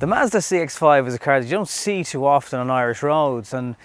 The Mazda CX-5 is a car that you don't see too often on Irish roads, and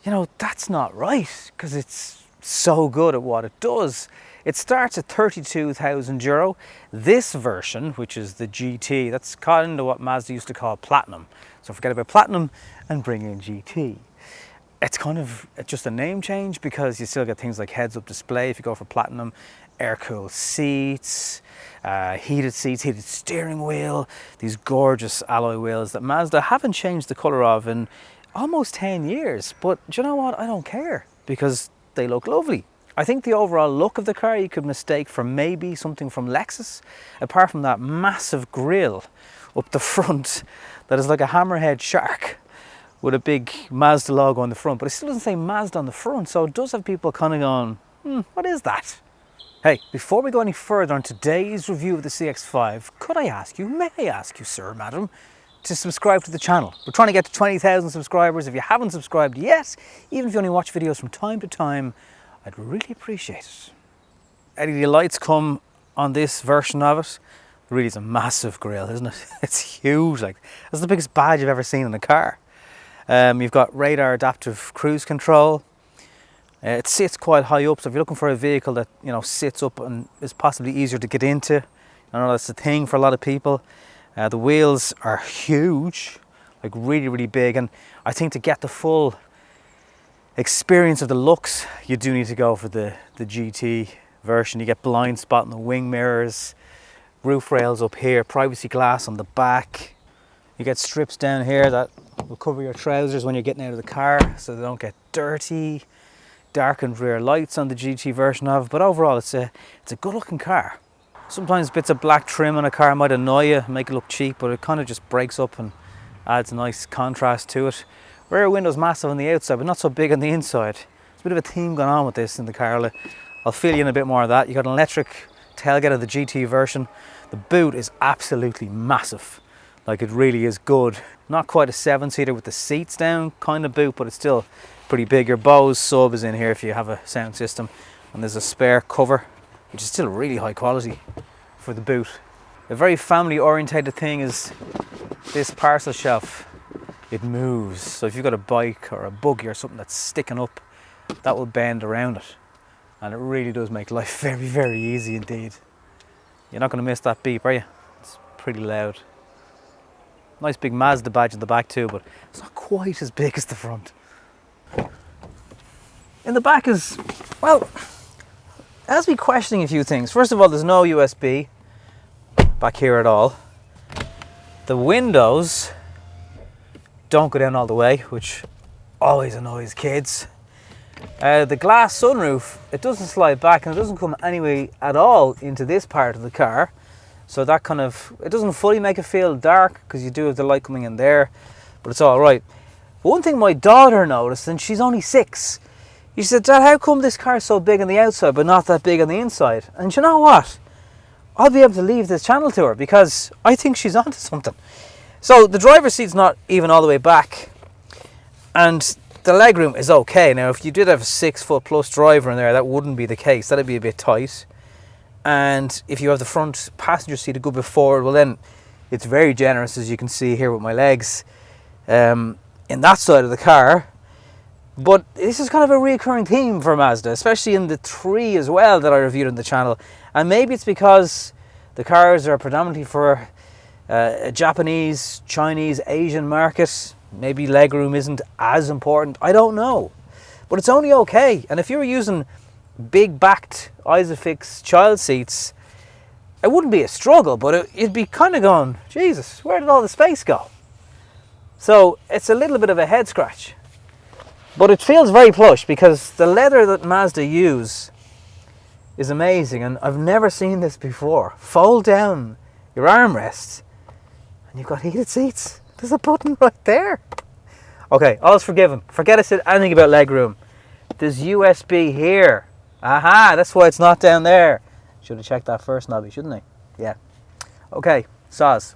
you know, that's not right because it's so good at what it does. It starts at €32,000. This version, which is the GT, that's kind of what Mazda used to call Platinum. So forget about Platinum and bring in GT. It's kind of just a name change because you still get things like heads-up display if you go for Platinum, air-cooled seats, heated seats, heated steering wheel, these gorgeous alloy wheels that Mazda haven't changed the colour of in almost 10 years. But do you know what? I don't care because they look lovely. I think the overall look of the car you could mistake for maybe something from Lexus, apart from that massive grille up the front that is like a hammerhead shark with a big Mazda logo on the front, but it still doesn't say Mazda on the front, so it does have people kind of going, what is that? Hey, before we go any further on today's review of the CX-5, could I ask you, may I ask you, sir, madam, to subscribe to the channel? We're trying to get to 20,000 subscribers. If you haven't subscribed yet, even if you only watch videos from time to time, I'd really appreciate it. LED lights come on this version of it. It really is a massive grille, isn't it? It's huge, like, that's the biggest badge I've ever seen in a car. You've got radar adaptive cruise control. It sits quite high up, so if you're looking for a vehicle that, you know, sits up and is possibly easier to get into, I know that's a thing for a lot of people. The wheels are huge, like really, really big, and I think to get the full experience of the looks, you do need to go for the GT version. You get blind spot in the wing mirrors, roof rails up here, privacy glass on the back. You get strips down here that will cover your trousers when you're getting out of the car so they don't get dirty. Darkened rear lights on the GT version of it, but overall it's a good looking car. Sometimes bits of black trim on a car might annoy you, make it look cheap, but it kind of just breaks up and adds a nice contrast to it. Rear window's massive on the outside, but not so big on the inside. There's a bit of a theme going on with this in the car. I'll fill you in a bit more of that. You got an electric tailgate of the GT version. The boot is absolutely massive. Like, it really is good. Not quite a 7-seater with the seats down kind of boot, but it's still pretty big. Your Bose sub is in here if you have a sound system, and there's a spare cover, which is still really high quality for the boot. A very family orientated thing is this parcel shelf. It moves, so if you've got a bike or a buggy or something that's sticking up, that will bend around it, and it really does make life very, very easy indeed. You're not going to miss that beep, are you? It's pretty loud. Nice big Mazda badge in the back too, but it's not quite as big as the front. In the back is, well, it has me questioning a few things. First of all, there's no USB back here at all. The windows don't go down all the way, which always annoys kids. The glass sunroof, it doesn't slide back and it doesn't come anyway at all into this part of the car. So that kind of, it doesn't fully make it feel dark because you do have the light coming in there, but it's all right. One thing my daughter noticed, and she's only 6, she said, "Dad, how come this car's so big on the outside but not that big on the inside?" And you know what? I'll be able to leave this channel to her because I think she's onto something. So the driver's seat's not even all the way back, and the legroom is okay. Now, if you did have a 6-foot plus driver in there, that wouldn't be the case. That'd be a bit tight. And if you have the front passenger seat a good bit forward, well then it's very generous, as you can see here with my legs in that side of the car. But this is kind of a recurring theme for Mazda, especially in the 3 as well that I reviewed on the channel. And maybe it's because the cars are predominantly for a Japanese, Chinese, Asian market. Maybe legroom isn't as important, I don't know. But it's only okay. And if you were using big backed Isofix child seats, it wouldn't be a struggle, but it'd be kind of going, Jesus, where did all the space go? So it's a little bit of a head scratch, but it feels very plush because the leather that Mazda use is amazing, and I've never seen this before. Fold down your armrests and you've got heated seats. There's a button right there. Okay, all's forgiven. Forget I said anything about legroom. There's USB here. Aha, that's why it's not down there. Should have checked that first, Nobby, shouldn't I? Yeah. Okay, soz.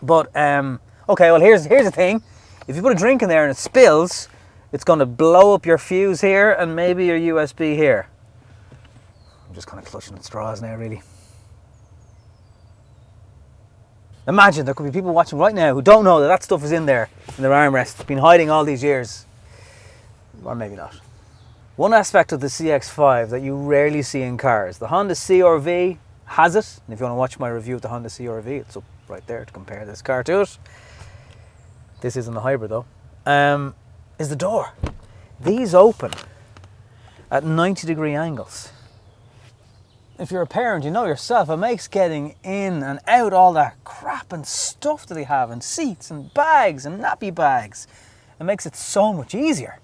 But, okay, well here's the thing. If you put a drink in there and it spills, it's going to blow up your fuse here and maybe your USB here. I'm just kind of clutching at straws now, really. Imagine there could be people watching right now who don't know that that stuff is in there, in their armrest. It's been hiding all these years. Or maybe not. One aspect of the CX-5 that you rarely see in cars, the Honda CR-V has it. And if you want to watch my review of the Honda CR-V, it's up right there to compare this car to it. This isn't a hybrid though. Is the door. These open at 90-degree angles. If you're a parent, you know yourself, it makes getting in and out all that crap and stuff that they have, and seats and bags and nappy bags. It makes it so much easier.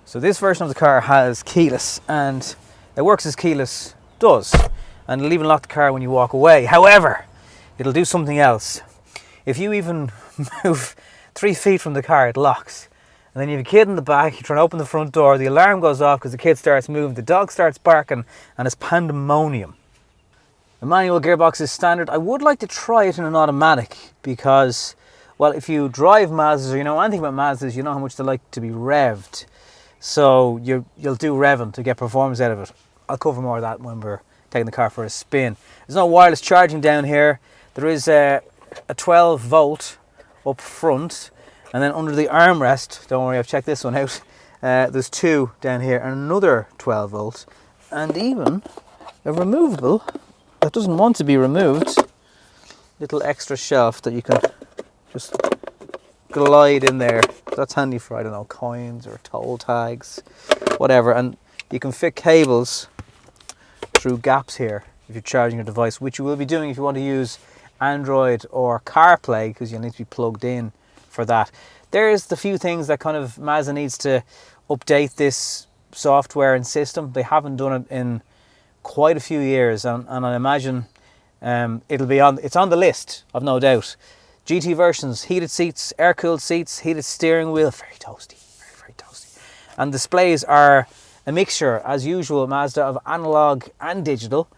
So this version of the car has keyless, and it works as keyless does, and it'll even lock the car when you walk away. However, it'll do something else. If you even move 3 feet from the car, it locks. And then you have a kid in the back, you try to open the front door, the alarm goes off because the kid starts moving, the dog starts barking, and it's pandemonium. The manual gearbox is standard. I would like to try it in an automatic because, well, if you drive Mazdas or you know anything about Mazdas, you know how much they like to be revved. So you'll do revving to get performance out of it. I'll cover more of that when we're taking the car for a spin. There's no wireless charging down here. There is a 12 volt up front, and then under the armrest, don't worry, I've checked this one out, there's 2 down here and another 12 volt, and even a removable that doesn't want to be removed little extra shelf that you can just glide in there. That's handy for, I don't know, coins or toll tags, whatever. And you can fit cables through gaps here if you're charging your device, which you will be doing if you want to use Android or CarPlay, because you'll need to be plugged in for that. There's the few things that kind of Mazda needs to update this software and system. They haven't done it in quite a few years, and I imagine it's on the list, I've no doubt. GT versions, heated seats, air-cooled seats, heated steering wheel, very toasty, very, very toasty. And displays are a mixture, as usual, Mazda, of analog and digital.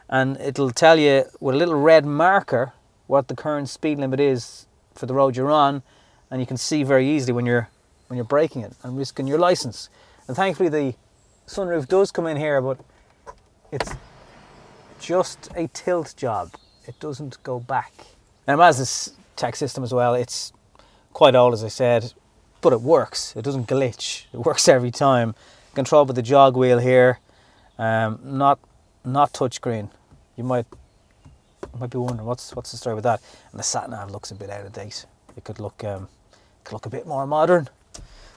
And it'll tell you with a little red marker what the current speed limit is for the road you're on. And you can see very easily when you're braking it and risking your license. And thankfully the sunroof does come in here, but it's just a tilt job. It doesn't go back. Now Mazda's tech system as well, it's quite old, as I said, but it works. It doesn't glitch. It works every time. Controlled with the jog wheel here, not touchscreen. You might be wondering what's the story with that. And the sat nav looks a bit out of date. It could look a bit more modern.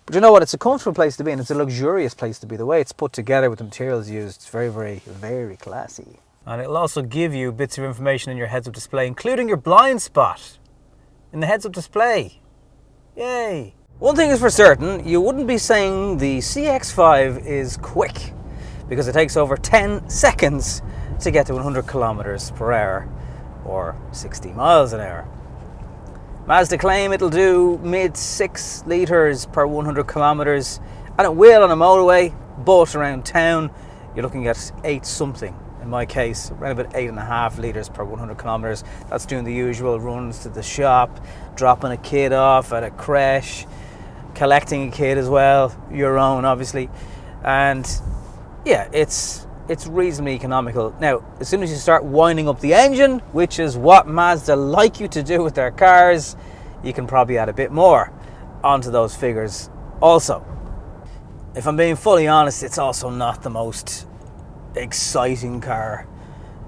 But you know what? It's a comfortable place to be, and it's a luxurious place to be. The way it's put together with the materials used, it's very, very, very classy. And it'll also give you bits of information in your heads-up display, including your blind spot in the heads-up display. Yay! One thing is for certain, you wouldn't be saying the CX-5 is quick, because it takes over 10 seconds to get to 100 kilometers per hour, or 60 miles an hour. Mazda claim it'll do mid 6 litres per 100 kilometers, and it will on a motorway, but around town you're looking at 8 something. In my case, around about 8.5 litres per 100 kilometers. That's doing the usual runs to the shop, dropping a kid off at a creche, collecting a kid as well, your own obviously, and yeah, it's reasonably economical. Now, as soon as you start winding up the engine, which is what Mazda like you to do with their cars, you can probably add a bit more onto those figures also. If I'm being fully honest, it's also not the most exciting car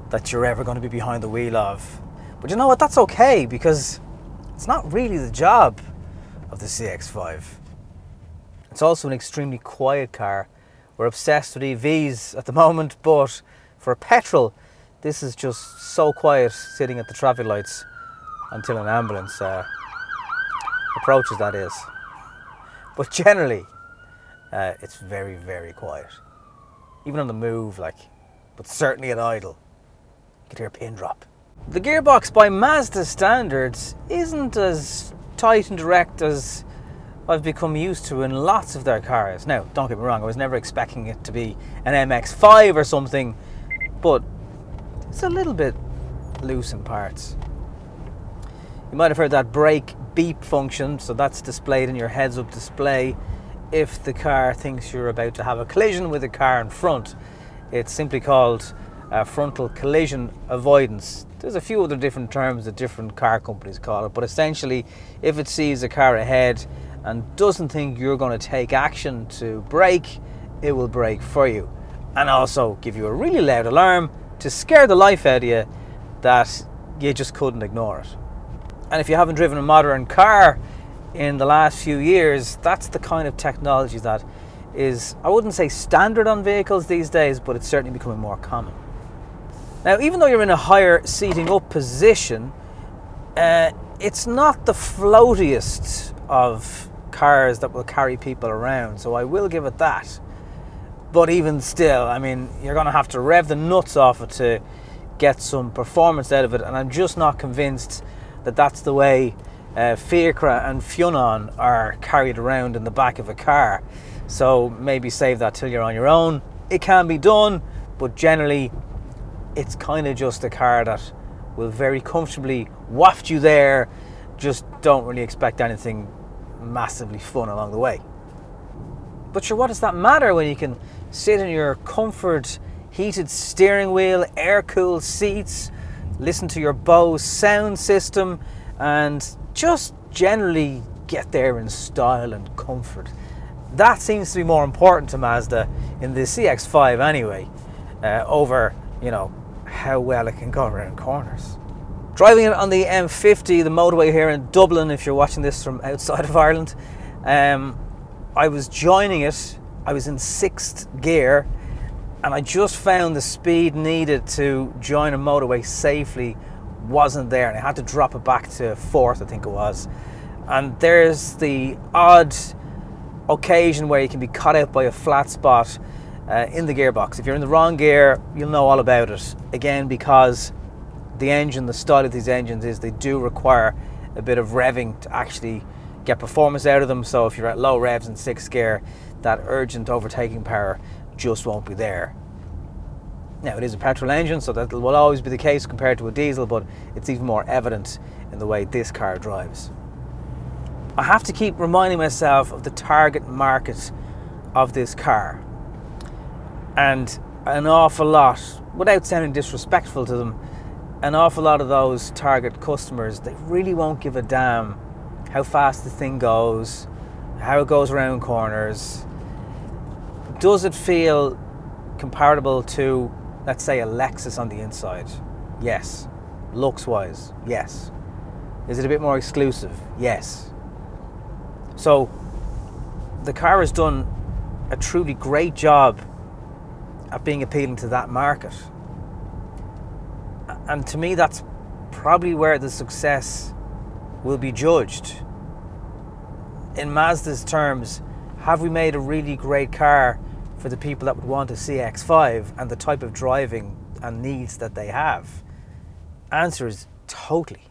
that you're ever going to be behind the wheel of. But you know what? That's okay, because it's not really the job of the CX-5. It's also an extremely quiet car. We're obsessed with EVs at the moment, but for petrol, this is just so quiet sitting at the traffic lights until an ambulance approaches, that is. But generally, it's very, very quiet. Even on the move, but certainly at idle. You could hear a pin drop. The gearbox by Mazda standards isn't as tight and direct as I've become used to in lots of their cars. Now, don't get me wrong, I was never expecting it to be an MX-5 or something, but it's a little bit loose in parts. You might have heard that brake beep function, so that's displayed in your heads-up display if the car thinks you're about to have a collision with a car in front. It's simply called frontal collision avoidance. There's a few other different terms that different car companies call it, but essentially if it sees a car ahead and doesn't think you're going to take action to brake, it will brake for you, and also give you a really loud alarm to scare the life out of you that you just couldn't ignore it. And if you haven't driven a modern car in the last few years, that's the kind of technology that is, I wouldn't say standard on vehicles these days, but it's certainly becoming more common. Now, even though you're in a higher seating up position, it's not the floatiest of cars that will carry people around, so I will give it that. But even still, I mean, you're going to have to rev the nuts off it to get some performance out of it, and I'm just not convinced that that's the way Fiacre and Funon are carried around in the back of a car. So maybe save that till you're on your own. It can be done, but generally it's kind of just a car that will very comfortably waft you there. Just don't really expect anything massively fun along the way. But sure, what does that matter when you can sit in your comfort, heated steering wheel, air-cooled seats, listen to your Bose sound system, and just generally get there in style and comfort. That seems to be more important to Mazda in the CX-5 anyway, over, you know, how well it can go around corners. Driving it on the M50, the motorway here in Dublin, if you're watching this from outside of Ireland, I was joining it, I was in 6th gear, and I just found the speed needed to join a motorway safely wasn't there, and I had to drop it back to 4th, I think it was. And there's the odd occasion where you can be caught out by a flat spot in the gearbox. If you're in the wrong gear, you'll know all about it. Again, because the engine, the style of these engines is they do require a bit of revving to actually get performance out of them. So if you're at low revs in 6th gear, that urgent overtaking power just won't be there. Now, it is a petrol engine, so that will always be the case compared to a diesel, but it's even more evident in the way this car drives. I have to keep reminding myself of the target market of this car. And an awful lot, without sounding disrespectful to them, an awful lot of those target customers, they really won't give a damn how fast the thing goes, how it goes around corners. Does it feel comparable to, let's say, a Lexus on the inside? Yes. Looks wise? Yes. Is it a bit more exclusive? Yes. So the car has done a truly great job at being appealing to that market. And to me, that's probably where the success will be judged. In Mazda's terms, have we made a really great car for the people that would want a CX-5 and the type of driving and needs that they have? Answer is totally.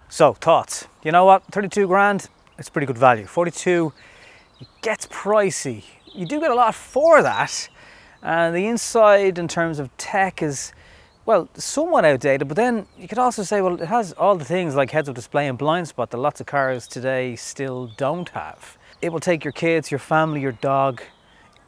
So, thoughts? You know what? 32 grand, it's pretty good value. 42, it gets pricey. You do get a lot for that. And the inside in terms of tech is, well, somewhat outdated, but then you could also say, well, it has all the things like heads-up display and blind spot that lots of cars today still don't have. It will take your kids, your family, your dog,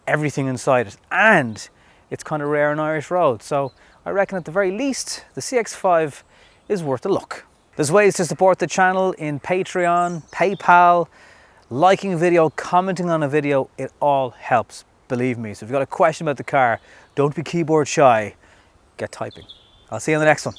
everything inside it, and it's kind of rare on Irish roads. So I reckon at the very least, the CX-5 is worth a look. There's ways to support the channel in Patreon, PayPal, liking a video, commenting on a video, it all helps, believe me. So if you've got a question about the car, don't be keyboard shy, get typing. I'll see you on the next one.